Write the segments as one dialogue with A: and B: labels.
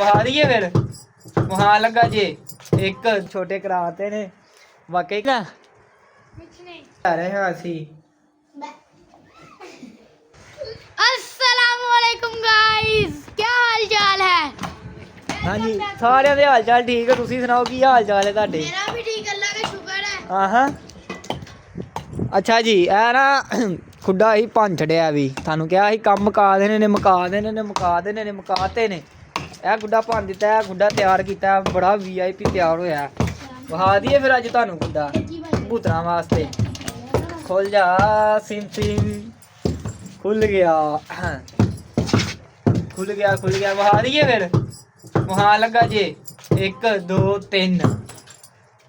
A: ਵਹਾ ਦਈਏ ਫਿਰ ਵਹਾ ਲੱਗਾ ਜੇ ਇੱਕ ਛੋਟੇ ਕਰਾਤੇ ਨੇ ਵਾਕਈ ਨਾ
B: कुछ नहीं।
A: ਆ ਰਹੇ ਹਾਂ ਅਸੀਂ
B: अस्सलाम वालेकुम गाइस, क्या हाल चाल है?
A: ਹਾਂਜੀ ਸਾਰਿਆਂ ਦੇ ਹਾਲ ਚਾਲ ਠੀਕ ਹੈ। ਤੁਸੀਂ ਸੁਣਾਓ ਕੀ ਹਾਲ ਚਾਲ ਹੈ ਤੁਹਾਡੇ?
B: मेरा भी ठीक, अल्लाह का शुक्र है।
A: ਆਹਾਂ ਅੱਛਾ ਜੀ ਇਹ ਨਾ ਖੁੱਡਾ ਹੀ ਭੰਨ ਛੜਿਆ ਵੀ ਤੁਹਾਨੂੰ ਕਿਹਾ ਸੀ ਕੰਮ ਮੁਕਾ ਦੇਣੇ ਨੇ ਮੁਕਾਤੇ ਨੇ ਇਹ ਗੁੱਡਾ ਭੰਨ ਦਿੱਤਾ ਇਹ ਗੁੱਡਾ ਤਿਆਰ ਕੀਤਾ ਬੜਾ VIP ਤਿਆਰ ਹੋਇਆ ਵਹਾ ਦਈਏ ਫਿਰ ਅੱਜ ਤੁਹਾਨੂੰ ਗੁੱਡਾ ਕਬੂਤਰਾਂ ਵਾਸਤੇ ਖੁੱਲ ਜਾ ਸਿਮ ਖੁੱਲ ਗਿਆ ਵਹਾ ਦਈਏ ਫਿਰ ਵਹਾ ਲੱਗਾ ਜੇ 1 2 3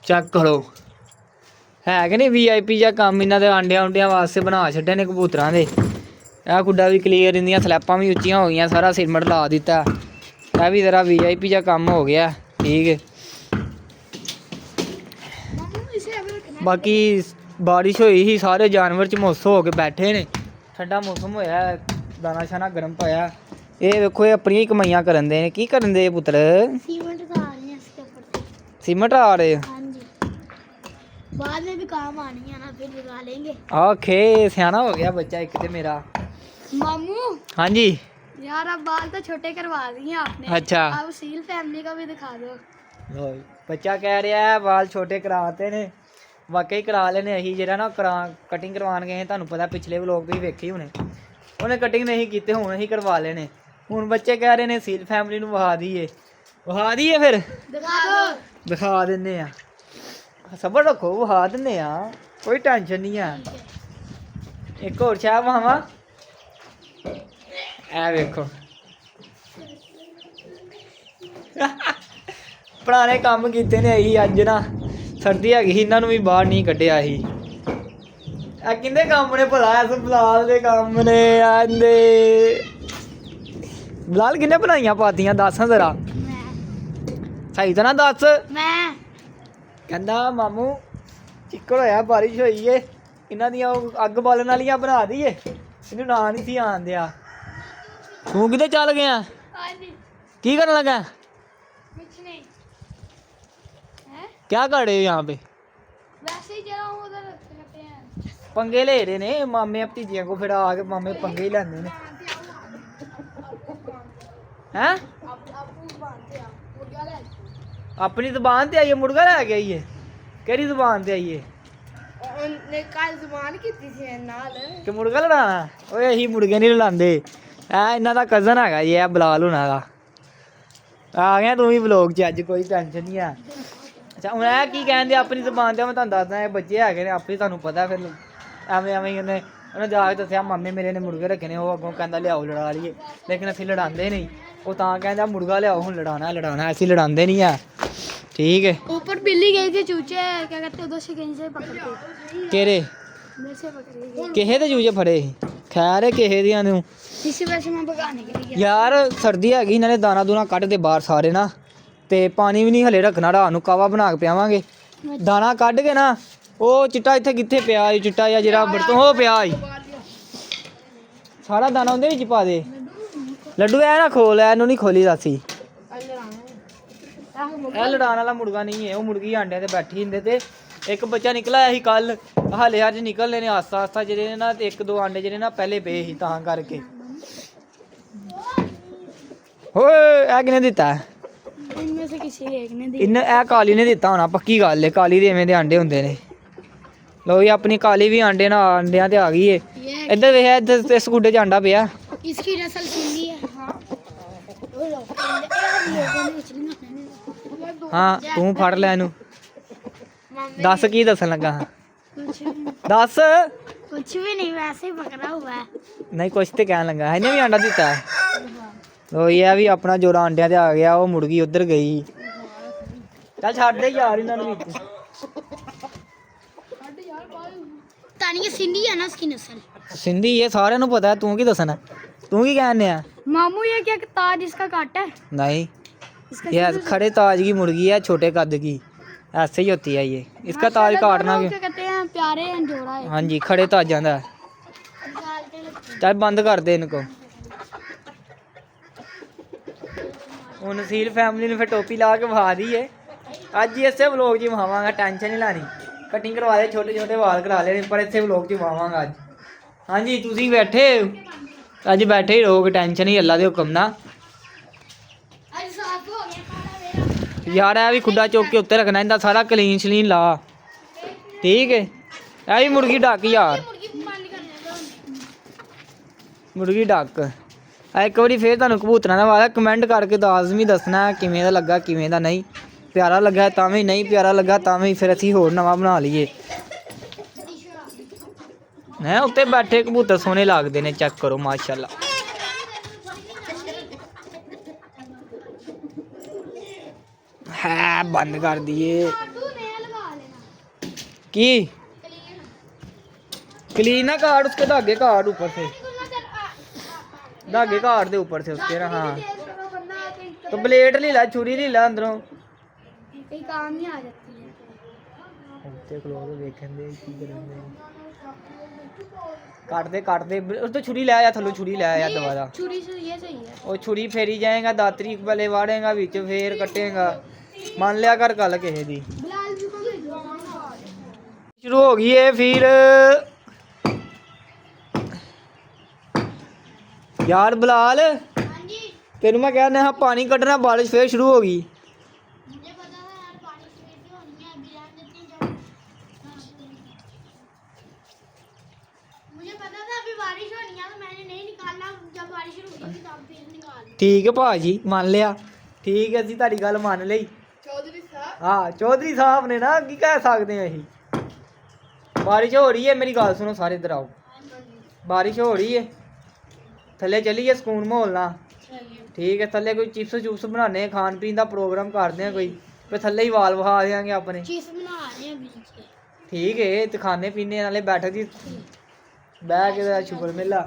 A: ਚੈੱਕ ਕਰੋ ਹੈ ਕਿ ਨਹੀਂ VIP ਜਾਂ ਕੰਮ ਇਹਨਾਂ ਦੇ ਆਂਡਿਆਂ ਵਾਸਤੇ ਬਣਾ ਛੱਡੇ ਨੇ ਕਬੂਤਰਾਂ ਦੇ ਇਹ ਗੁੱਡਾ ਵੀ ਕਲੀਅਰ ਇਹਦੀਆਂ ਸਲੈਪਾਂ ਵੀ ਉੱਚੀਆਂ ਹੋ ਗਈਆਂ ਸਾਰਾ ਸੀਮੈਂਟ ਲਾ ਦਿੱਤਾ ਇਹ ਵੀ ਜ਼ਰਾ VIP ਜਾਂ ਕੰਮ ਹੋ ਗਿਆ ਠੀਕ ਹੈ। ਬਾਕੀ ਬਾਰਿਸ਼ ਹੋਈ ਸੀ ਸਾਰੇ ਜਾਨਵਰ ਚਮੋਸ ਹੋ ਕੇ ਬੈਠੇ ਨੇ ਠੰਡਾ ਮੌਸਮ ਹੋਇਆ ਦਾਣਾ ਸ਼ਾਨਾ ਗਰਮ ਪਾਇਆ ਇਹ ਵੇਖੋ ਇਹ ਆਪਣੀਆਂ ਹੀ ਕਮਾਈਆਂ ਕਰਨ ਦੇ ਨੇ ਕੀ ਕਰਨ ਦੇ ਪੁੱਤਰ
B: सीमेंट तो आ रही है इसके ऊपर से।
A: ਸੀਮੈਂਟ ਆ ਰਹੇ
B: हाँ जी, बाद में भी काम आनी है ना, फिर लगा लेंगे।
A: ਆਖੇ ਸਿਆਣਾ ਹੋ ਗਿਆ ਬੱਚਾ ਇੱਕ ਤੇ ਮੇਰਾ
B: मामू
A: ਹਾਂਜੀ
B: यार, अब बाल तो छोटे करवा दिए आपने।
A: अच्छा।
B: अब सील फैमिली का भी दिखा दो।
A: ਲਓ ਜੀ, ਬੱਚਾ ਕਹਿ ਰਿਹਾ ਹੈ ਵਾਲ ਛੋਟੇ ਕਰਾਤੇ ਨੇ ਵਾਕਈ ਕਰਾ ਲੈਨੇ ਅਸੀਂ ਜਿਹੜਾ ਨਾ ਕਟਿੰਗ ਕਰਵਾਉਣ ਗਏ ਤੁਹਾਨੂੰ ਪਤਾ ਪਿਛਲੇ ਵਲੋਗ ਤੁਸੀਂ ਵੇਖੇ ਹੋਣੇ ਉਹਨੇ ਕਟਿੰਗ ਨਹੀਂ ਕੀਤੇ ਹੁਣ ਅਸੀਂ ਕਰਵਾ ਲੈਨੇ ਹੁਣ ਬੱਚੇ ਕਹਿ ਰਹੇ ਨੇ ਸੀਲ ਫੈਮਿਲੀ ਨੂੰ ਵਹਾ ਦਈਏ ਫਿਰ
B: दिखा दो।
A: ਦਿਖਾ ਦਿੰਨੇ ਆ ਸਬਰ ਰੱਖੋ ਵਹਾ ਦਿੰਨੇ ਆ ਕੋਈ ਟੈਨਸ਼ਨ ਨਹੀਂ ਆ ਇੱਕ ਹੋਰ ਚਾਹ ਵਹਾਵਾ ਐ ਵੇਖੋ ਪੁਰਾਣੇ ਕੰਮ ਕੀਤੇ ਨੇ ਅਸੀਂ ਅੱਜ ਨਾ ਸਰਦੀ ਹੈਗੀ ਸੀ ਇਹਨਾਂ ਨੂੰ ਵੀ ਬਾਹਰ ਨਹੀਂ ਕੱਢਿਆ ਸੀ ਆ ਕਿੰਨੇ ਕੰਮ ਨੇ ਭਲਾ ਇਸ ਬਲਾਲ ਦੇ ਕੰਮ ਨੇ ਆਂਦੇ ਬਲਾਲ ਕਿੰਨੇ ਬਣਾਈਆਂ ਪਾਤੀਆਂ ਦੱਸ ਹਾਂ ਜ਼ਰਾ
B: मैं
A: ਸਹੀ ਤਾਂ ਨਾ ਦੱਸ
B: मैं
A: ਕਹਿੰਦਾ ਮਾਮੂ ਚਿੱਕੜ ਹੋਇਆ ਬਾਰਿਸ਼ ਹੋਈ ਏ ਇਹਨਾਂ ਦੀਆਂ ਉਹ ਅੱਗ ਬਾਲਣ ਵਾਲੀਆਂ ਬਣਾ ਦਈਏ ਇਹਨੂੰ ਨਾ ਨਹੀਂ ਸੀ ਆਣ ਦਿਆ ਤੂੰ ਕਿਤੇ ਚੱਲ ਗਿਆ
B: हाँ जी,
A: ਕੀ ਕਰਨ ਲੱਗਾ
B: कुछ नहीं है,
A: क्या कर रहे हो यहाँ पे
B: वैसे ही जरा उधर करते हैं।
A: पंगे ले रहे ने मामे भतीजियां को फिर आके मामे पंगे ही लेंदे ने हैं अपनी दुकान ते आइए मुर्गा लेके आइए केड़ी दुकान ते आइए
B: कल जुबान की थी नाल
A: कि मुर्गा लड़ाना ओए अही मुर्गे नहीं लड़ांदे ਇਹ ਇਹਨਾਂ ਦਾ ਕਜ਼ਨ ਹੈਗਾ ਜੀ ਇਹ ਬਲਾਲ ਹੋਣਾ ਦਾ ਆ ਗਿਆ ਤੂੰ ਵੀ ਵਲੋਗ 'ਚ ਅੱਜ ਕੋਈ ਟੈਨਸ਼ਨ ਨਹੀਂ ਆ ਅੱਛਾ ਹੁਣ ਇਹ ਕੀ ਕਹਿੰਦੇ ਆਪਣੀ ਜ਼ਬਾਨ ਤੇ ਮੈਂ ਤੁਹਾਨੂੰ ਦੱਸਦਾ ਇਹ ਬੱਚੇ ਹੈਗੇ ਨੇ ਆਪੇ ਤੁਹਾਨੂੰ ਪਤਾ ਫਿਰ ਐਵੇਂ ਉਹਨੇ ਜਾ ਕੇ ਦੱਸਿਆ ਮਾਮੇ ਮੇਰੇ ਨੇ ਮੁਰਗੇ ਰੱਖੇ ਨੇ ਉਹ ਅੱਗੋਂ ਕਹਿੰਦਾ ਲਿਆਓ ਲੜਾ ਲਈਏ ਲੇਕਿਨ ਅਸੀਂ ਲੜਾਉਂਦੇ ਨਹੀਂ ਉਹ ਤਾਂ ਕਹਿੰਦਾ ਮੁਰਗਾ ਲਿਆਓ ਹੁਣ ਲੜਾਉਣਾ ਅਸੀਂ ਲੜਾਉਂਦੇ नहीं है ठीक है।
B: ऊपर बिल्ली गई थी चूचे क्या कहते उधर से कहीं से पकड़ते
A: केरे
B: उधर से पकड़े
A: किहे दे चूजे फड़े खैर है किहे दियां ਨੂੰ
B: इसी वजह से मैं भगाने के लिए
A: ਯਾਰ ਸਰਦੀ ਹੈਗੀ ਇਹਨਾਂ ਨੇ ਦਾਣਾ ਦੂਣਾ ਕੱਢਦੇ ਬਾਹਰ ਸਾਰੇ ਨਾ ਤੇ ਪਾਣੀ ਵੀ ਨਹੀਂ ਹਲੇ ਰੱਖਣਾ ਰਾਤ ਨੂੰ ਕਾਵਾ ਬਣਾ ਕੇ ਪਿਆਵਾਂਗੇ ਦਾਣਾ ਕੱਢ ਕੇ ਨਾ ਉਹ ਚਿੱਟਾ ਇੱਥੇ ਕਿੱਥੇ ਪਿਆ ਚਿੱਟਾ ਜਾਂ ਜਿਹੜਾ ਬਰਤਨ ਉਹ ਪਿਆ ਸਾਰਾ ਦਾਣਾ ਉਹਦੇ ਵਿੱਚ ਪਾ ਦੇ ਲੱਡੂ ਐ ਨਾ ਖੋਲ ਇਹਨੂੰ ਨਹੀਂ ਖੋਲੀ ਰਾਸੀ ਇਹ ਲੜਾਉਣ ਵਾਲਾ ਮੁਰਗਾ ਨਹੀਂ ਹੈ ਉਹ ਮੁਰਗੀ ਆਂਡਿਆਂ ਤੇ ਬੈਠੀ ਹੁੰਦੇ ਤੇ ਇੱਕ ਬੱਚਾ ਨਿਕਲ ਆਇਆ ਸੀ ਕੱਲ ਹਾਲੇ ਅੱਜ ਨਿਕਲਨੇ ਨੇ ਆਸਤਾ ਜਿਹੜੇ ਨੇ ਨਾ ਤੇ ਇੱਕ ਦੋ ਆਂਡੇ ਜਿਹੜੇ ਨਾ ਪਹਿਲੇ ਪਏ ਸੀ ਤਾਂ ਕਰਕੇ ਓਏ ਇਹ ਕਿਨੇ ਦਿੱਤਾ
B: इनमें से किसी एक ने दी।
A: ਇਹਨੇ ਇਹ ਕਾਲੀ ਨੇ ਦਿੱਤਾ ਹੋਣਾ ਪੱਕੀ ਗੱਲ ਏ ਕਾਲੀ ਦੇ ਐਵੇਂ ਦੇ ਆਂਡੇ ਹੁੰਦੇ ਨੇ ਲੋ ਇਹ ਆਪਣੀ ਕਾਲੀ ਵੀ ਆਂਡਿਆਂ ਤੇ ਆ ਗਈ ਏ
B: ये
A: ਇੱਧਰ ਵੇਖ ਇੱਧਰ ਤੇ ਸਕੂਡੇ ਚ ਆਂਡਾ ਪਿਆ
B: इसकी नस्ल सिंधी है। हाँ
A: ਹਾਂ ਤੂੰ ਫੜ ਲੈ ਇਹਨੂੰ ਦੱਸ ਕੀ ਦੱਸਣ ਲੱਗਾ ਹਾਂ ਦੱਸ
B: कुछ भी नहीं, वैसे ही पकड़ा हुआ है।
A: ਨਹੀਂ ਕੁਛ ਤੇ ਕਹਿਣ ਲੱਗਾ ਇਹਨੇ ਵੀ ਆਂਡਾ ਦਿੱਤਾ ਲੋ ਇਹ ਵੀ ਆਪਣਾ ਜੋੜਾ ਆਂਡਿਆਂ ਤੇ ਆ ਗਿਆ ਉਹ ਮੁਰਗੀ ਉੱਧਰ ਗਈ ਚੱਲ ਛੱਡ ਦੇ ਯਾਰ ਇਹਨਾਂ ਨੂੰ ਵਿੱਚ
B: तानी ये सिंधी है ना इसकी नस्ल।
A: ਸਿੰਧੀ ਇਹ ਸਾਰਿਆਂ ਨੂੰ ਪਤਾ ਤੂੰ ਕੀ ਦੱਸਣਾ ਤੂੰ ਕੀ ਕਹਿੰਦੇ ਆ
B: मामू ये क्या ताज इसका काटा है?
A: नहीं
B: इसका
A: ये खड़े ताज की मुर्गी है छोटे कद की ऐसे ही होती है ये इसका ताज काटना
B: क्या कहते हैं, प्यारे हैं, जोड़ा है।
A: हाँ जी खड़े ताजा का चल बंद कर दे इनको ਹੁਣ ਸੀਲ ਫੈਮਿਲੀ ਨੂੰ ਫਿਰ ਟੋਪੀ ਲਾ ਕੇ ਵਿਖਾ ਦਈਏ। ਅੱਜ ਹੀ ਇਸੇ ਵਲੋਗ 'ਚ ਵਿਖਾਵਾਂਗਾ, ਟੈਨਸ਼ਨ ਨਹੀਂ ਲੈਣੀ। ਕਟਿੰਗ ਕਰਵਾ ਦੇ, ਛੋਟੇ ਛੋਟੇ ਵਾਲ ਕਰਾ ਲਏ, ਪਰ ਇੱਥੇ ਵਲੋਗ 'ਚ ਵਿਖਾਵਾਂਗਾ ਅੱਜ। ਹਾਂਜੀ ਤੁਸੀਂ ਬੈਠੇ ਅੱਜ ਬੈਠੇ ਹੀ ਰਹੋਗੇ, ਟੈਨਸ਼ਨ ਹੀ ਅੱਲਾ ਦੇ ਹੁਕਮ ਨਾਲ।
B: ਅੱਜ ਸਾਫ ਹੋ ਗਿਆ ਸਾਰਾ ਮੇਰਾ।
A: ਯਾਰ ਇਹ ਵੀ ਖੁੱਡਾ ਚੁੱਕ ਕੇ ਉੱਤੇ ਰੱਖਣਾ, ਇਹਦਾ ਸਾਰਾ ਕਲੀਨ ਸ਼ਲੀਨ ਲਾ, ਠੀਕ ਹੈ। ਇਹ ਵੀ ਮੁਰਗੀ ਡੱਕ ਯਾਰ,
B: ਮੁਰਗੀ ਬੰਦ ਕਰਨਾ
A: ਮੁਰਗੀ ਡੱਕ। ਇੱਕ ਵਾਰੀ ਫੇਰ ਤੁਹਾਨੂੰ ਕਬੂਤਰਾਂ ਦਾ ਵਾਲਾ ਕਮੈਂਟ ਕਰਕੇ ਲਾਜ਼ਮੀ ਦੱਸਣਾ ਕਿਵੇਂ ਦਾ ਲੱਗਾ, ਕਿਵੇਂ ਦਾ ਨਹੀਂ। ਪਿਆਰਾ ਲੱਗਾ ਤਾਂ ਵੀ, ਨਹੀਂ ਪਿਆਰਾ ਲੱਗਾ ਤਾਂ ਵੀ ਫਿਰ ਅਸੀਂ ਹੋਰ ਨਵਾਂ ਬਣਾ ਲਈਏ। ਹੈ ਉੱਤੇ ਬੈਠੇ ਕਬੂਤਰ ਸੋਹਣੇ ਲੱਗਦੇ ਨੇ, ਚੈੱਕ ਕਰੋ ਮਾਸ਼ਾਅੱਲਾ। ਹੈ ਬੰਦ ਕਰ ਦਈਏ।
B: ਤੂੰ ਨया लगा लेना
A: ਕੀ क्लीन ना काट, उसके धागे काट ऊपर से, धागे काट दे ऊपर से उसके ना। हाँ तो ब्लेड ले ला, छुरी ले ला अंदरों।
B: कहीं काम ही आ जाती है।
A: ਉੱਤੇ ਖਲੋ ਕੇ ਵੇਖਣ ਦੇ ਕੀ ਕਰਨ ਦੇ। ਕੱਟ ਦੇ ਉਸ ਤੋਂ ਛੁਰੀ ਲੈ ਆਇਆ, ਥੱਲੋਂ ਛੁਰੀ ਲੈ ਆਇਆ ਦੁਬਾਰਾ।
B: छुरी से ये सही है।
A: ਉਹ ਛੁਰੀ ਫੇਰੀ ਜਾਏਗਾ, ਦਾਤਰੀ ਵਾਲੇ ਵਾੜੇਗਾ ਵਿੱਚ, ਫੇਰ ਕੱਟੇਗਾ। ਮੰਨ ਲਿਆ ਕਰ ਗੱਲ ਕਿਸੇ ਦੀ।
B: बिलाल जी को भेजो।
A: शुरू हो गई है फिर यार बिलाल,
B: हाँ जी
A: तेन मैं कहना हाँ पानी कटना, बारिश फिर शुरू हो गई।
B: मुझे पता था यार पानी की वीडियो होनी है बिलाल देती जब मुझे पता था अभी बारिश होनी है तो मैंने नहीं निकालना, जब बारिश शुरू हुई थी तब फिर निकाल।
A: ठीक है भाजी, मान लिया। ठीक है, ਅਸੀਂ ਤੁਹਾਡੀ ਗੱਲ ਮੰਨ ਲਈ।
B: चौधरी साहब
A: हाँ चौधरी साहब ने ना की कह सकते हैं ਅਸੀਂ। बारिश हो रही है, मेरी गल सुनो सारे इधर आओ। बारिश हो रही है, थल्ले चलिए ਸਕੂਨ ਮਾਹੌਲ ਨਾਲ। ठीक है, थल्ले कोई चिप्स चुप्स बनाने, खान पीन का प्रोग्राम करते हैं कोई, फिर थल्ले ही वाल विखा देंगे अपने।
B: चीज बना रहे हैं बीच के।
A: ठीक है, तो खाने पीने वाले बैठक की बह के शुक्र मेला।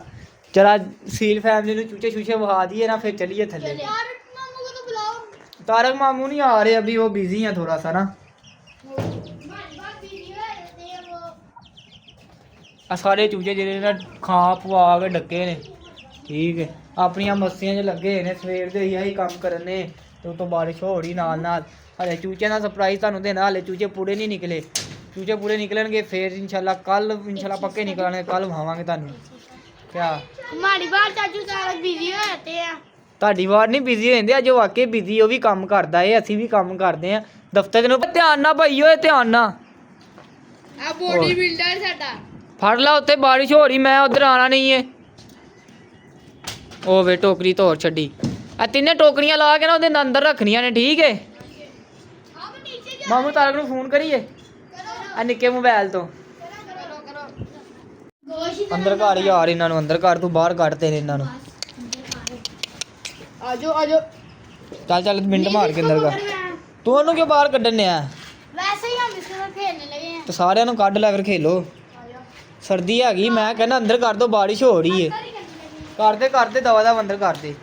A: चला सील फैमिली ਨੂੰ चूचे चूचे विखा दिए ना, फिर चलिए थल्ले।
B: यार मामू को तो बुलाओ।
A: तारक मामू नहीं आ रहे अभी, वो बिजी हैं थोड़ा सा ना।
B: हमारी बात वीडियो है रहते हैं वो।
A: आ सारे चूचे ਜਿਹੜੇ ਨਾ ਖਾ ਪਵਾ ਕੇ ਡੱਕੇ ਨੇ। ਠੀਕ ਹੈ, ਆਪਣੀਆਂ ਮਸਤੀਆਂ 'ਚ ਲੱਗੇ ਨੇ, ਸਵੇਰ ਦੇ ਹੀ ਆਹੀ ਕੰਮ ਕਰਨ ਨੇ, ਤੇ ਉਤੋਂ ਬਾਰਿਸ਼ ਹੋ ਰਹੀ ਨਾਲ ਨਾਲ। ਹਲੇ ਚੂਚਿਆਂ ਦਾ ਸਰਪ੍ਰਾਈਜ਼ ਤੁਹਾਨੂੰ ਦੇਣਾ, ਹਲੇ ਚੂਚੇ ਪੂਰੇ ਨਹੀਂ ਨਿਕਲੇ। ਚੂਚੇ ਪੂਰੇ ਨਿਕਲਣਗੇ ਫਿਰ ਇਨਸ਼ਾਅੱਲਾ, ਕੱਲ ਇਨਸ਼ਾਅੱਲਾ ਪੱਕੇ ਨਿਕਲਣਗੇ, ਕੱਲ ਵਿਖਾਵਾਂਗੇ ਤੁਹਾਨੂੰ। ਕਿਆ
B: हमारी बात चाचू सारा बिजी हो जाते हैं।
A: ਤੁਹਾਡੀ ਵਾਰ ਨਹੀਂ ਬਿਜ਼ੀ ਹੋ ਜਾਂਦੇ, ਅੱਜ ਉਹ ਵਾਕਈ ਬਿਜ਼ੀ, ਉਹ ਵੀ ਕੰਮ ਕਰਦਾ ਏ, ਅਸੀਂ ਵੀ ਕੰਮ ਕਰਦੇ ਆ ਦਫ਼ਤਰ ਨੂੰ। ਧਿਆਨ ਨਾਲ ਭਾਈ ਓਏ, ਧਿਆਨ ਨਾਲ।
B: ਆ ਬੋਡੀ ਬਿਲਡਰ ਸਾਡਾ।
A: ਫੜ ਲਾ, ਉੱਤੇ ਬਾਰਿਸ਼ ਹੋ ਰਹੀ, ਮੈਂ ਉਧਰ ਆਣਾ ਨਹੀਂ ਏ। ਉਹ ਵੇ ਟੋਕਰੀ ਧੋਰ ਛੱਡੀ। ਆ ਤਿੰਨੇ ਟੋਕਰੀਆਂ ਲਾ ਕੇ ਨਾ ਉਹਦੇ ਅੰਦਰ ਰੱਖਣੀਆਂ ਨੇ, ਠੀਕ ਏ।
B: अब नीचे जा।
A: ਮਾਮੂ ਤਾਰਕ ਨੂੰ ਫੋਨ ਕਰੀਏ ਆ ਨਿੱਕੇ ਮੋਬਾਈਲ ਤੋਂ।
B: गोश
A: ਅੰਦਰ ਘਰ ਯਾਰ, ਇਹਨਾਂ ਨੂੰ ਅੰਦਰ ਘਰ, ਤੂੰ ਬਾਹਰ ਕੱਢਤੇ ਨੇ ਇਹਨਾਂ ਨੂੰ।
B: आजो आजो।
A: ਚੱਲ ਚੱਲ ਮਿੰਟ ਮਾਰ ਕੇ ਅੰਦਰ ਕਰ। ਤੂੰ ਉਹਨੂੰ ਕਿਉਂ ਬਾਹਰ ਕੱਢਣ ਆ?
B: वैसे ही हम इसके साथ खेलने लगे हैं।
A: ਤੇ ਸਾਰਿਆਂ ਨੂੰ ਕੱਢ ਲੈ ਫਿਰ ਖੇਲੋ। ਸਰਦੀ ਹੈਗੀ, ਮੈਂ ਕਹਿੰਦਾ ਅੰਦਰ ਕਰ ਦੋ, ਬਾਰਿਸ਼ ਹੋ ਰਹੀ ਏ। ਕਰਦੇ ਕਰਦੇ ਦਵਾ ਦਾ ਅੰਦਰ ਕਰਦੇ।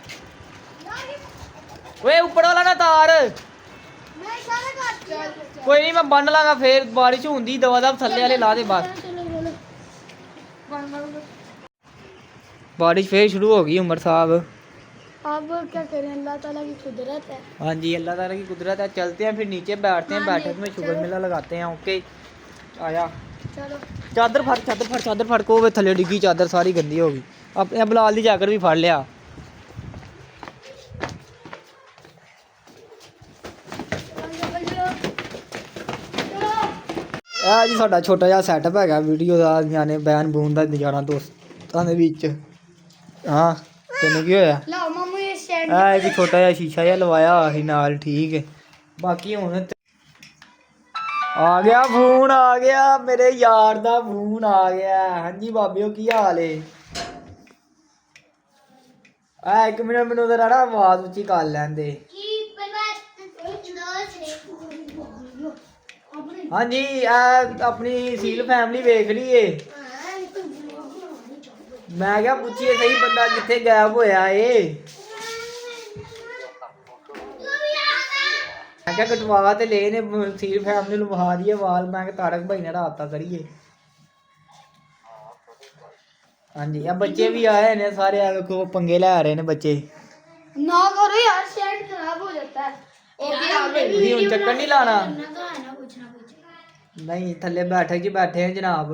A: ਓਏ ਉੱਪਰ ਵਾਲਾ ਨਾ ਤਾਰ।
B: मैं सारा काट।
A: ਕੋਈ ਨਹੀਂ, ਮੈਂ ਬੰਨ ਲਾਂਗਾ, ਫੇਰ ਬਾਰਿਸ਼ ਹੁੰਦੀ ਦਵਾ ਦਾ ਥੱਲੇ ਵਾਲੇ ਲਾ ਦੇ ਬਸ।
B: चलो चलो।
A: बारिश फिर शुरू हो गई उमर साहब।
B: अब क्या करें, अल्लाह ताला की कुदरत है।
A: हाँ जी, अल्लाह ताला की कुदरत है। चलते हैं फिर नीचे बैठते हैं,
B: हाँ जी,
A: बैठक में शुगर
B: चलो।
A: मेला लगाते हैं। ओके आया।
B: चलो
A: चादर फड़, चादर फड़ को वे थले डिग्गी, चादर सारी गंदी हो गई। अपने बिलाल दी जाकर भी फड़ लिया। ਇਹ ਜੀ ਸਾਡਾ ਛੋਟਾ ਜਿਹਾ ਸੈਟਅਪ ਹੈਗਾ ਵੀਡੀਓ ਦਾ, ਜਾਨੇ ਬੈਨ ਬੂਨ ਦਾ ਨਜ਼ਾਰਾ ਦੋਸਤਾਂ ਦੇ ਵਿੱਚ। ਹਾਂ ਤੈਨੂੰ ਕੀ ਹੋਇਆ?
B: लाओ मामू ये स्टैंड।
A: ਇਹ ਇੱਕ ਛੋਟਾ ਜਿਹਾ ਸ਼ੀਸ਼ਾ ਜਿਹਾ ਲਵਾਇਆ ਹੋਇਆ ਸੀ ਨਾਲ, ਠੀਕ ਹੈ। ਬਾਕੀ ਹੁਣ ਆ ਗਿਆ ਫੋਨ, ਆ ਗਿਆ ਮੇਰੇ ਯਾਰ ਦਾ ਫੋਨ ਆ ਗਿਆ। ਹਾਂਜੀ ਬਾਬਿਓ, ਕੀ ਹਾਲ ਏ? ਆ ਇੱਕ ਮਿੰਟ ਮੈਨੂੰ ਜ਼ਰਾ ਨਾ ਆਵਾਜ਼ ਉੱਚੀ ਕਰ ਲੈਂਦੇ। ਹਾਂਜੀ ਇਹ ਆਪਣੀ ਸੀਲ ਫੈਮਿਲੀ ਵੇਖ ਲਈਏ। ਮੈਂ ਕਿਹਾ ਪੁੱਛੀਏ ਸਹੀ ਬੰਦਾ ਕਿੱਥੇ ਗਾਇਬ ਹੋਇਆ ਏ। ਮੈਂ ਕਿਹਾ ਕਟਵਾ ਤੇ ਲਏ ਨੇ, ਸੀਲ ਫੈਮਿਲੀ ਨੂੰ ਵਹਾ ਦਈਏ ਵਾਲ। ਮੈਂ ਕਿਹਾ ਤਾਰਕ ਭਾਈ ਨਾਲ ਰਾਬਤਾ ਕਰੀਏ। ਹਾਂਜੀ ਆ ਬੱਚੇ ਵੀ ਆਏ ਨੇ ਸਾਰੇ, ਆ ਵੇਖੋ ਪੰਗੇ ਲੈ ਰਹੇ ਨੇ ਬੱਚੇ।
B: ना करो यार, स्टैंड खराब हो होता है
A: ਤੁਸੀਂ ਹੁਣ ਚੱਕਰ ਨਹੀਂ ਲਾਣਾ
B: करना तो है ना कुछ ना कुछ
A: ਨਹੀਂ ਥੱਲੇ ਬੈਠਕ 'ਚ ਬੈਠੇ ਆ ਜਨਾਬ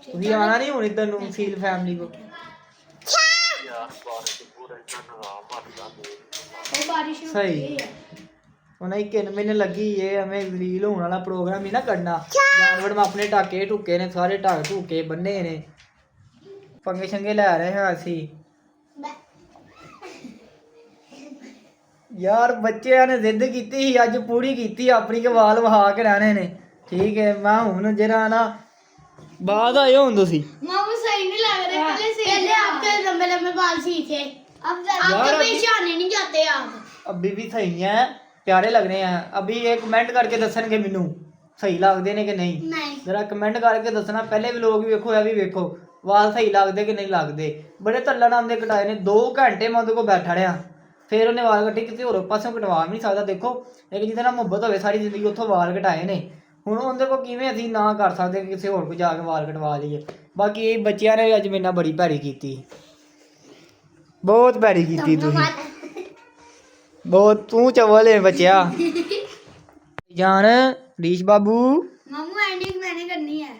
A: ਤੁਸੀਂ ਆਣਾ ਨਹੀਂ ਹੁਣ ਇੱਧਰ ਨੂੰ ਫੀਲ ਫੈਮਿਲੀ ਕੋ
B: वो बारिश में
A: सही।
B: होती है।
A: ਉਹਨਾਂ ਹੀ 3 ਮਹੀਨੇ ਲੱਗੀ ਇਹ ਐਵੇਂ ਰੀਲ ਹੋਣ ਵਾਲਾ ਪ੍ਰੋਗਰਾਮ ਹੀ ਨਾ ਕਰਨਾ ਜਾਨਵਰ ਮੈਂ ਆਪਣੇ ਢਾਕੇ ਢੁੱਕੇ ਨੇ ਸਾਰੇ ਢਾਕ ਢੁੱਕੇ ਬੰਨੇ ਨੇ ਪੰਗੇ ਸ਼ੰਗੇ ਲੈ ਰਹੇ ਹਾਂ ਅਸੀਂ ਯਾਰ ਬੱਚਿਆਂ ਨੇ ਜ਼ਿੱਦ ਕੀਤੀ ਸੀ ਅੱਜ ਪੂਰੀ ਕੀਤੀ ਆਪਣੀ ਕੇ ਵਾਲ ਵਹਾ ਕੇ ਰਹਿਣੇ ਨੇ ਠੀਕ ਹੈ ਮੈਂ ਹੁਣ ਜਿਹੜਾ ਨਾ ਬਾਅਦ ਆਏ ਹੁਣ ਤੁਸੀਂ
B: मामू सही नहीं लग रहे पहले आपके लंबे लंबे बाल सी थे अब
A: यार,
B: आपके
A: अभी-
B: पीछे आने नहीं जाते आप
A: अभी भी सही है प्यारे लग रहे हैं अभी ये कमेंट करके दसणगे ਮੈਨੂੰ ਸਹੀ ਲੱਗਦੇ ਨੇ ਕਿ ਨਹੀਂ
B: नहीं
A: ਜਰਾ ਕਮੈਂਟ ਕਰਕੇ ਦੱਸਣਾ ਪਹਿਲੇ ਵੀ ਲੋਕ ਵੇਖੋ ਇਹ ਵੀ ਵੇਖੋ ਵਾਲ ਸਹੀ ਲੱਗਦੇ ਕਿ ਨਹੀਂ ਲੱਗਦੇ ਬੜੇ ਤੱਲਾ ਨਾਮ ਦੇ ਕਟਾਏ ਨੇ 2 ਘੰਟੇ ਮੈਂ ਉਹਦੇ ਕੋਲ ਬੈਠਾ ਰਿਹਾ ਫਿਰ ਉਹਨੇ ਵਾਲ ਕੱਟੇ ਕਿਸੇ ਹੋਰ ਪਾਸੋਂ ਕਟਵਾ ਵੀ ਨਹੀਂ ਸਕਦਾ ਦੇਖੋ ਇੱਕ ਜਿਹਦੇ ਨਾਲ ਮੁਹੱਬਤ ਹੋਵੇ ਸਾਰੀ ਜ਼ਿੰਦਗੀ ਉੱਥੋਂ ਵਾਲ ਕਟਾਏ ਨੇ ਹੁਣ ਉਹਦੇ ਕੋਲ ਕਿਵੇਂ ਅਸੀਂ ਨਾ ਕਰ ਸਕਦੇ ਕਿ ਕਿਸੇ ਹੋਰ ਕੋਲ ਜਾ ਕੇ ਵਾਲ ਕਟਵਾ ਲਈਏ ਬਾਕੀ ਇਹ ਬੱਚਿਆਂ ਨੇ ਅੱਜ ਮੇਰੇ ਨਾਲ ਬੜੀ ਭੈੜੀ ਕੀਤੀ ਬਹੁਤ ਭੈੜੀ ਕੀਤੀ ਤੁਸੀਂ ਬਹੁਤ ਤੂੰ ਚਵਲ ਹੈ ਬੱਚਿਆ ਜਾਨ ਰੀਸ਼ ਬਾਬੂ
B: मामू एंडिंग मैंने करनी है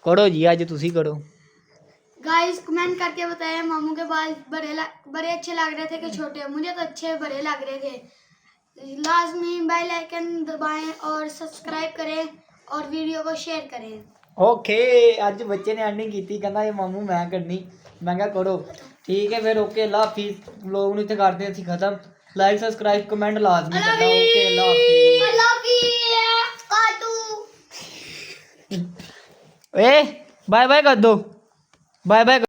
A: ਕਰੋ ਜੀ ਅੱਜ ਤੁਸੀਂ ਕਰੋ
B: गाइस कमेंट करके बताएं मामू के बाल बड़े अच्छे लग रहे थे कि छोटे मुझे तो अच्छे बड़े लग रहे थे लाजमी बेल आइकन दबाएं और सब्सक्राइब करें और वीडियो को शेयर करें
A: ਓਕੇ ਅੱਜ ਬੱਚੇ ਨੇ ਐਂਡਿੰਗ ਕੀਤੀ ਕਹਿੰਦਾ ਇਹ ਮਾਮੂ ਮੈਂ ਕਰਨੀ ਮੈਂ ਕਿਹਾ ਕਰੋ ਠੀਕ ਹੈ ਫਿਰ ਓਕੇ ਅੱਲਾ ਹਾਫਿਜ਼ ਵਲੋਗ ਨੂੰ ਇੱਥੇ ਕਰਦੇ ਹਾਂ ਅਸੀਂ ਖਤਮ ਲਾਈਕ ਸਬਸਕ੍ਰਾਈਬ ਕਮੈਂਟ ਲਾਜ਼ਮੀ ਕਰਨਾ okay Allah Hafiz
B: I love you काटू
A: ਓਏ ਬਾਏ ਬਾਏ ਕਰ ਦੋ ਬਾਏ ਬਾਏ